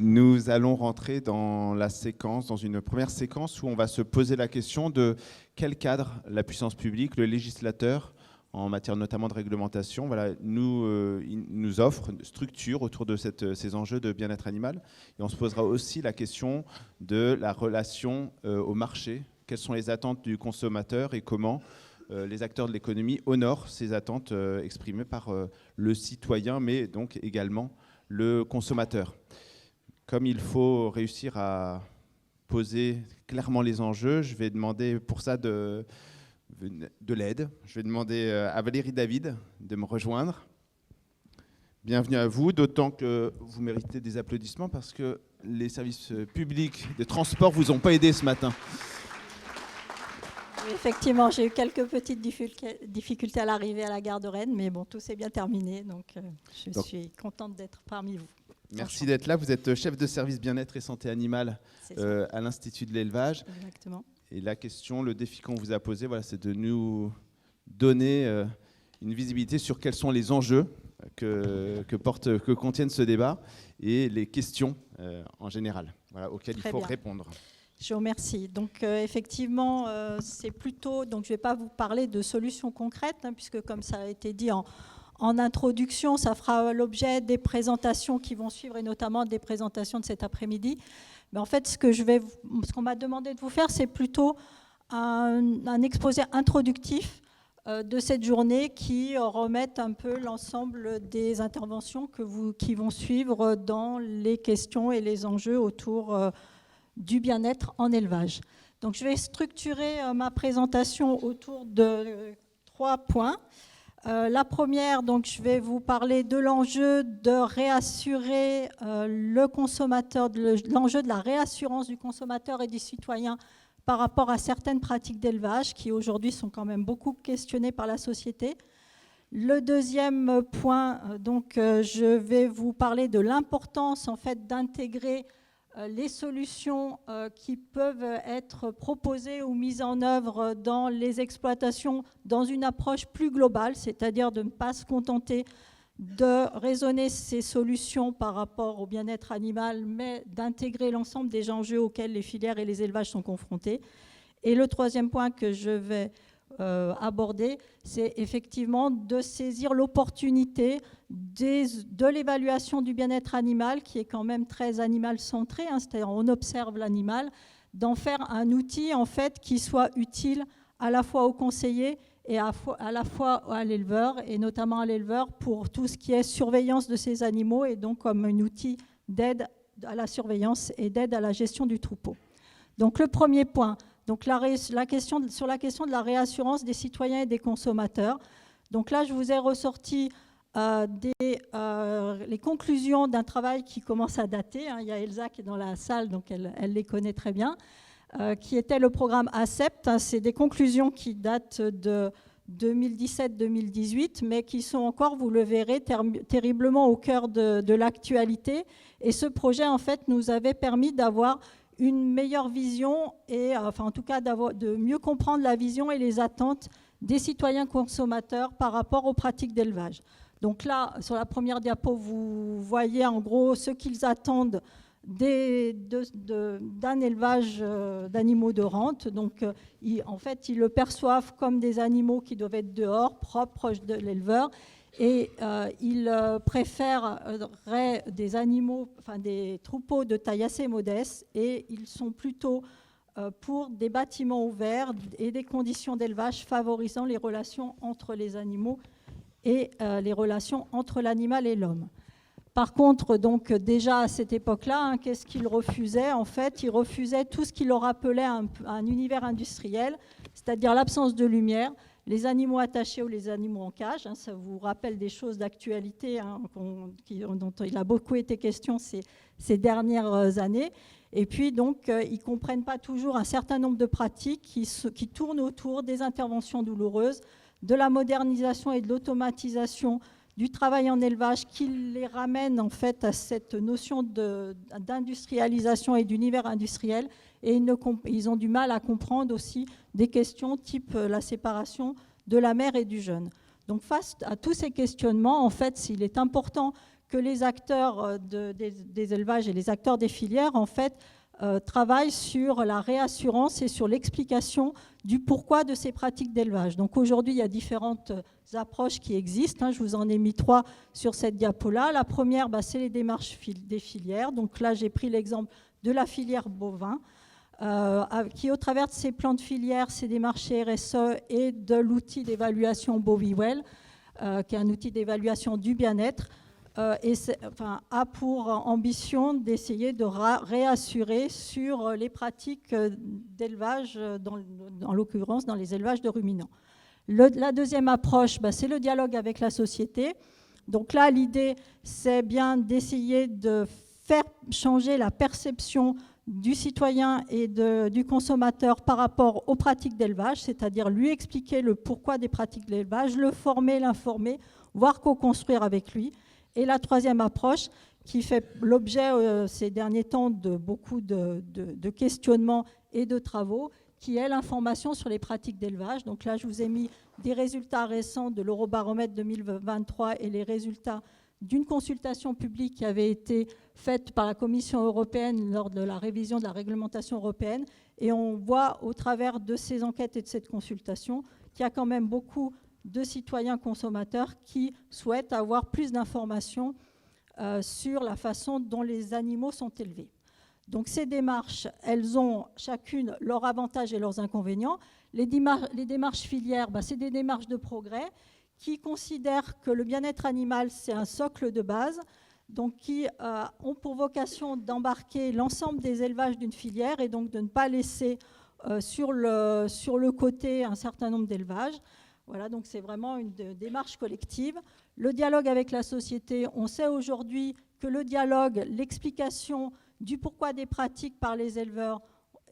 Nous allons rentrer dans la séquence, dans une première séquence où on va se poser la question de quel cadre la puissance publique, le législateur, en matière notamment de réglementation, nous offre une structure autour de ces enjeux de bien-être animal. Et on se posera aussi la question de la relation au marché. Quelles sont les attentes du consommateur et comment les acteurs de l'économie honorent ces attentes exprimées par le citoyen, mais donc également le consommateur. Comme il faut réussir à poser clairement les enjeux, je vais demander pour ça de l'aide. Je vais demander à Valérie David de me rejoindre. Bienvenue à vous, d'autant que vous méritez des applaudissements parce que les services publics de transport ne vous ont pas aidé ce matin. Effectivement, j'ai eu quelques petites difficultés à l'arrivée à la gare de Rennes, mais bon, tout s'est bien terminé, donc je suis contente d'être parmi vous. Merci d'être là. Vous êtes chef de service bien-être et santé animale à l'Institut de l'élevage. Exactement. Et la question, le défi qu'on vous a posé, voilà, c'est de nous donner une visibilité sur quels sont les enjeux que contiennent ce débat et les questions en général, voilà, auxquelles il faut répondre. Je vous remercie. Donc effectivement, c'est plutôt, donc je ne vais pas vous parler de solutions concrètes, hein, puisque comme ça a été dit en introduction, ça fera l'objet des présentations qui vont suivre et notamment des présentations de cet après-midi. Mais en fait, ce qu'on m'a demandé de vous faire, c'est plutôt un exposé introductif de cette journée qui remet un peu l'ensemble des interventions qui vont suivre dans les questions et les enjeux autour du bien-être en élevage. Donc, je vais structurer ma présentation autour de 3 points. La première, donc, je vais vous parler de l'enjeu de réassurer le consommateur, l'enjeu de la réassurance du consommateur et du citoyen par rapport à certaines pratiques d'élevage qui aujourd'hui sont quand même beaucoup questionnées par la société. Le deuxième point, donc, je vais vous parler de l'importance en fait d'intégrer les solutions qui peuvent être proposées ou mises en œuvre dans les exploitations dans une approche plus globale, c'est-à-dire de ne pas se contenter de raisonner ces solutions par rapport au bien-être animal, mais d'intégrer l'ensemble des enjeux auxquels les filières et les élevages sont confrontés. Et le troisième point que je vais aborder, c'est effectivement de saisir l'opportunité de l'évaluation du bien-être animal, qui est quand même très animal centré, hein, c'est-à-dire on observe l'animal, d'en faire un outil en fait qui soit utile à la fois au conseiller et à la fois à l'éleveur, et notamment à l'éleveur pour tout ce qui est surveillance de ces animaux, et donc comme un outil d'aide à la surveillance et d'aide à la gestion du troupeau. Donc le premier point, donc sur la question de la réassurance des citoyens et des consommateurs. Donc là, je vous ai ressorti les conclusions d'un travail qui commence à dater. Hein. Il y a Elsa qui est dans la salle, donc elle les connaît très bien, qui était le programme ACEPT. Hein. C'est des conclusions qui datent de 2017-2018, mais qui sont encore, vous le verrez, terriblement au cœur de l'actualité. Et ce projet, en fait, nous avait permis d'avoir une meilleure vision et, enfin en tout cas, de mieux comprendre la vision et les attentes des citoyens consommateurs par rapport aux pratiques d'élevage. Donc là, sur la première diapo, vous voyez en gros ce qu'ils attendent d'un élevage d'animaux de rente. Donc, en fait, ils le perçoivent comme des animaux qui doivent être dehors, propres, proches de l'éleveur. Et ils préféreraient des animaux, enfin des troupeaux de taille assez modeste, et ils sont plutôt pour des bâtiments ouverts et des conditions d'élevage favorisant les relations entre les animaux et les relations entre l'animal et l'homme. Par contre, donc, déjà à cette époque-là, hein, qu'est-ce qu'ils refusaient? En fait, ils refusaient tout ce qui leur appelait un univers industriel, c'est-à-dire l'absence de lumière, les animaux attachés ou les animaux en cage. Hein, ça vous rappelle des choses d'actualité, hein, dont il a beaucoup été question ces dernières années. Et puis, donc, ils ne comprennent pas toujours un certain nombre de pratiques qui tournent autour des interventions douloureuses, de la modernisation et de l'automatisation du travail en élevage, qui les ramène en fait à cette notion d'industrialisation et d'univers industriel, et ils ont du mal à comprendre aussi des questions type la séparation de la mère et du jeune. Donc face à tous ces questionnements, en fait, il est important que les acteurs des élevages et les acteurs des filières, en fait, travaillent sur la réassurance et sur l'explication du pourquoi de ces pratiques d'élevage. Donc aujourd'hui, il y a différentes approches qui existent. Je vous en ai mis 3 sur cette diapo-là. La première, c'est les démarches des filières. Donc là, j'ai pris l'exemple de la filière bovin, qui, au travers de ces plans de filière, ces démarches RSE et de l'outil d'évaluation Boviwell, qui est un outil d'évaluation du bien-être, a pour ambition d'essayer de réassurer sur les pratiques d'élevage, en l'occurrence dans les élevages de ruminants. La deuxième approche, c'est le dialogue avec la société. Donc là, l'idée, c'est bien d'essayer de faire changer la perception du citoyen et du consommateur par rapport aux pratiques d'élevage, c'est-à-dire lui expliquer le pourquoi des pratiques d'élevage, le former, l'informer, voire co-construire avec lui. Et la troisième approche, qui fait l'objet ces derniers temps de beaucoup de questionnements et de travaux, qui est l'information sur les pratiques d'élevage. Donc là, je vous ai mis des résultats récents de l'Eurobaromètre 2023 et les résultats d'une consultation publique qui avait été faite par la Commission européenne lors de la révision de la réglementation européenne. Et on voit au travers de ces enquêtes et de cette consultation qu'il y a quand même beaucoup de citoyens consommateurs qui souhaitent avoir plus d'informations sur la façon dont les animaux sont élevés. Donc ces démarches, elles ont chacune leurs avantages et leurs inconvénients. Les démarches filières, c'est des démarches de progrès qui considèrent que le bien-être animal, c'est un socle de base, donc qui ont pour vocation d'embarquer l'ensemble des élevages d'une filière et donc de ne pas laisser sur le côté un certain nombre d'élevages. Voilà, donc c'est vraiment une démarche collective. Le dialogue avec la société, on sait aujourd'hui que le dialogue, l'explication du pourquoi des pratiques par les éleveurs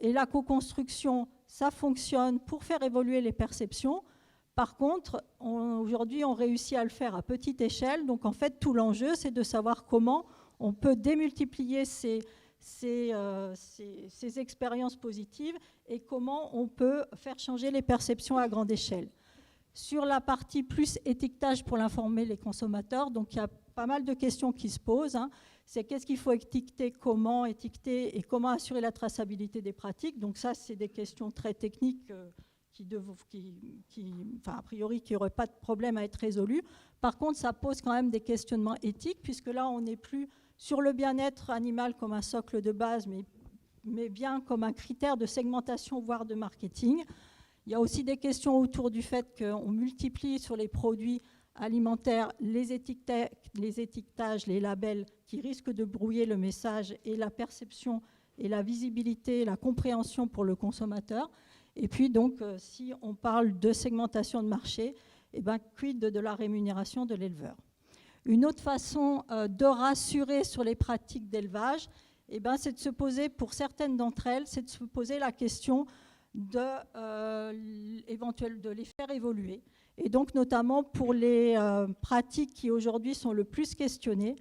et la co-construction, ça fonctionne pour faire évoluer les perceptions. Par contre, aujourd'hui, on réussit à le faire à petite échelle. Donc en fait, tout l'enjeu, c'est de savoir comment on peut démultiplier ces expériences positives et comment on peut faire changer les perceptions à grande échelle. Sur la partie plus étiquetage pour l'informer les consommateurs, donc il y a pas mal de questions qui se posent. C'est qu'est-ce qu'il faut étiqueter, comment étiqueter et comment assurer la traçabilité des pratiques. Donc ça, c'est des questions très techniques a priori, qui n'auraient pas de problème à être résolues. Par contre, ça pose quand même des questionnements éthiques, puisque là, on n'est plus sur le bien-être animal comme un socle de base, mais bien comme un critère de segmentation, voire de marketing. Il y a aussi des questions autour du fait qu'on multiplie sur les produits alimentaires les étiquetages, les labels qui risquent de brouiller le message et la perception et la visibilité, la compréhension pour le consommateur. Et puis donc, si on parle de segmentation de marché, quid de la rémunération de l'éleveur. Une autre façon de rassurer sur les pratiques d'élevage, c'est de se poser, pour certaines d'entre elles, c'est de se poser la question de les faire évoluer. Et donc notamment pour les pratiques qui aujourd'hui sont le plus questionnées.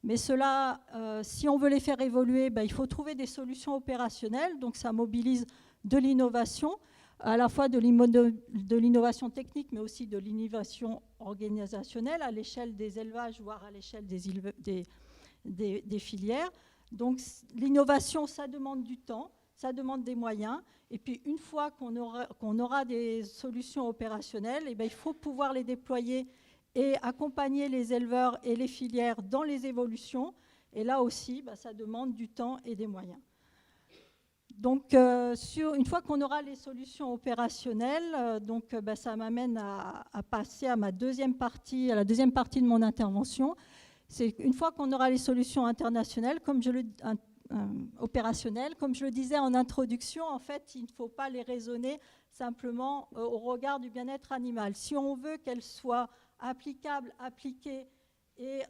Mais cela, si on veut les faire évoluer, il faut trouver des solutions opérationnelles. Donc ça mobilise de l'innovation, à la fois de l'innovation technique, mais aussi de l'innovation organisationnelle à l'échelle des élevages, voire à l'échelle des filières. Donc l'innovation, ça demande du temps, ça demande des moyens. Et puis une fois qu'on aura des solutions opérationnelles, il faut pouvoir les déployer et accompagner les éleveurs et les filières dans les évolutions. Et là aussi, ça demande du temps et des moyens. Donc, une fois qu'on aura les solutions opérationnelles, ça m'amène à passer à la deuxième partie de mon intervention. C'est une fois qu'on aura les solutions internationales, opérationnelles, comme je le disais en introduction, en fait, il ne faut pas les raisonner simplement au regard du bien-être animal. Si on veut qu'elles soient applicables, appliquées et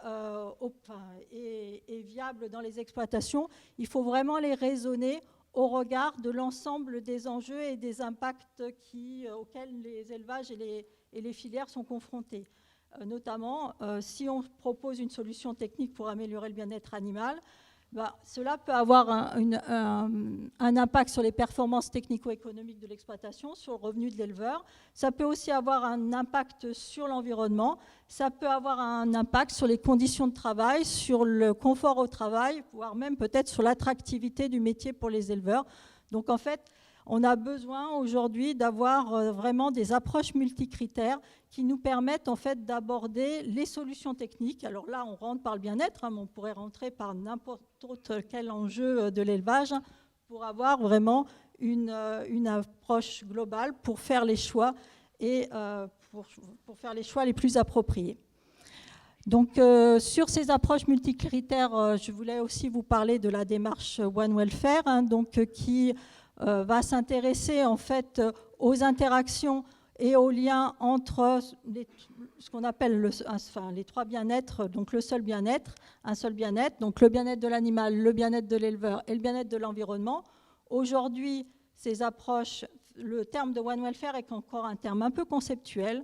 viables dans les exploitations, il faut vraiment les raisonner au regard de l'ensemble des enjeux et des impacts auxquels les élevages et les filières sont confrontés. Notamment, si on propose une solution technique pour améliorer le bien-être animal, Cela peut avoir un impact sur les performances technico-économiques de l'exploitation, sur le revenu de l'éleveur. Ça peut aussi avoir un impact sur l'environnement. Ça peut avoir un impact sur les conditions de travail, sur le confort au travail, voire même peut-être sur l'attractivité du métier pour les éleveurs. Donc en fait, on a besoin aujourd'hui d'avoir vraiment des approches multicritères qui nous permettent en fait d'aborder les solutions techniques. Alors là, on rentre par le bien-être, mais on pourrait rentrer par n'importe quel enjeu de l'élevage pour avoir vraiment une approche globale pour faire les choix et pour faire les choix les plus appropriés. Donc, sur ces approches multicritères, je voulais aussi vous parler de la démarche One Welfare, qui va s'intéresser en fait aux interactions et aux liens entre ce qu'on appelle les trois bien-être, donc le seul bien-être, un seul bien-être, donc le bien-être de l'animal, le bien-être de l'éleveur et le bien-être de l'environnement. Aujourd'hui, ces approches, le terme de One Welfare est encore un terme un peu conceptuel,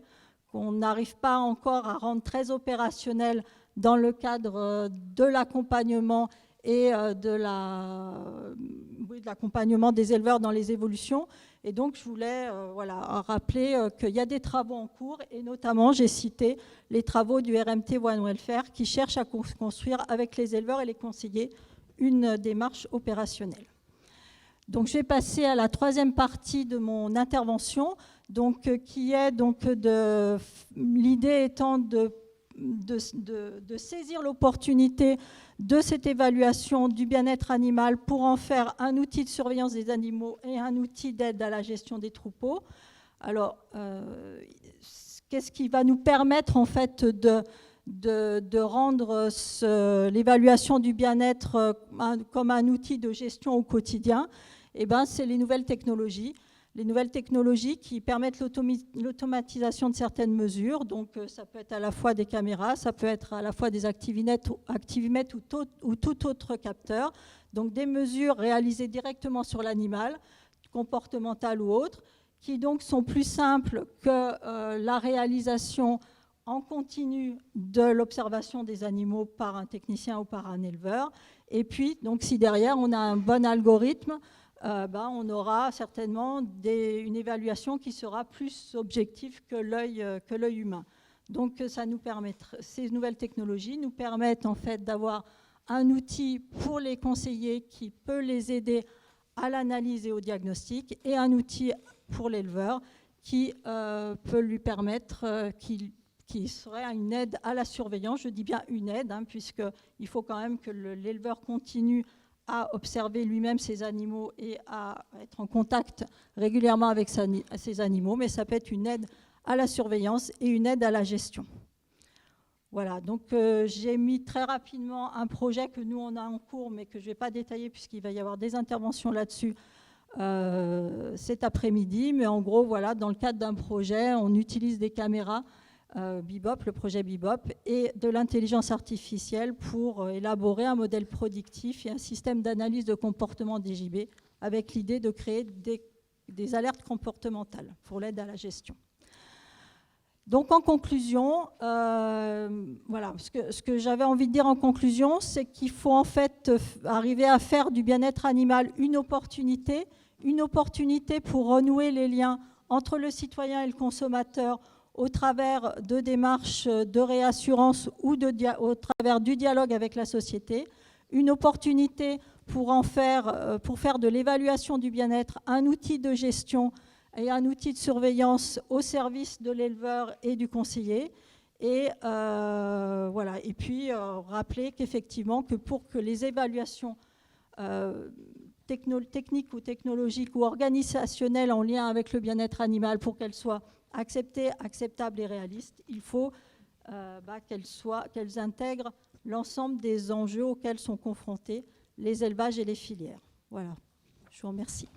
qu'on n'arrive pas encore à rendre très opérationnel dans le cadre de l'accompagnement et de l'accompagnement des éleveurs dans les évolutions. Et donc, je voulais rappeler qu'il y a des travaux en cours, et notamment, j'ai cité les travaux du RMT One Welfare qui cherchent à construire avec les éleveurs et les conseillers une démarche opérationnelle. Donc, je vais passer à la troisième partie de mon intervention, qui est l'idée étant de saisir l'opportunité de cette évaluation du bien-être animal pour en faire un outil de surveillance des animaux et un outil d'aide à la gestion des troupeaux. Alors, qu'est-ce qui va nous permettre en fait de rendre l'évaluation du bien-être comme un outil de gestion au quotidien? Eh bien, c'est les nouvelles technologies. Les nouvelles technologies qui permettent l'automatisation de certaines mesures. Donc, ça peut être à la fois des caméras, ça peut être à la fois des activimètres ou tout autre capteur. Donc, des mesures réalisées directement sur l'animal, comportementales ou autres, qui donc sont plus simples que la réalisation en continu de l'observation des animaux par un technicien ou par un éleveur. Et puis, donc, si derrière, on a un bon algorithme, on aura certainement une évaluation qui sera plus objective que l'œil humain. Donc, ces nouvelles technologies nous permettent en fait d'avoir un outil pour les conseillers qui peut les aider à l'analyse et au diagnostic, et un outil pour l'éleveur qui peut lui permettre, qui serait une aide à la surveillance. Je dis bien une aide, puisqu'il faut quand même que l'éleveur continue à observer lui-même ses animaux et à être en contact régulièrement avec ses animaux, mais ça peut être une aide à la surveillance et une aide à la gestion. Voilà, donc j'ai mis très rapidement un projet que nous on a en cours, mais que je ne vais pas détailler puisqu'il va y avoir des interventions là-dessus cet après-midi. Mais en gros, voilà, dans le cadre d'un projet, on utilise des caméras Bebop, le projet Bebop, et de l'intelligence artificielle pour élaborer un modèle prédictif et un système d'analyse de comportement des gibiers, avec l'idée de créer des alertes comportementales pour l'aide à la gestion. Donc en conclusion, voilà, ce que j'avais envie de dire en conclusion, c'est qu'il faut en fait arriver à faire du bien-être animal une opportunité pour renouer les liens entre le citoyen et le consommateur au travers de démarches de réassurance ou au travers du dialogue avec la société, une opportunité pour faire de l'évaluation du bien-être un outil de gestion et un outil de surveillance au service de l'éleveur et du conseiller. Et voilà. Et puis rappeler qu'effectivement, pour que les évaluations techniques ou technologiques ou organisationnelles en lien avec le bien-être animal, pour qu'elles soient acceptées, acceptables et réalistes, il faut qu'elles intègrent l'ensemble des enjeux auxquels sont confrontés les élevages et les filières. Voilà. Je vous remercie.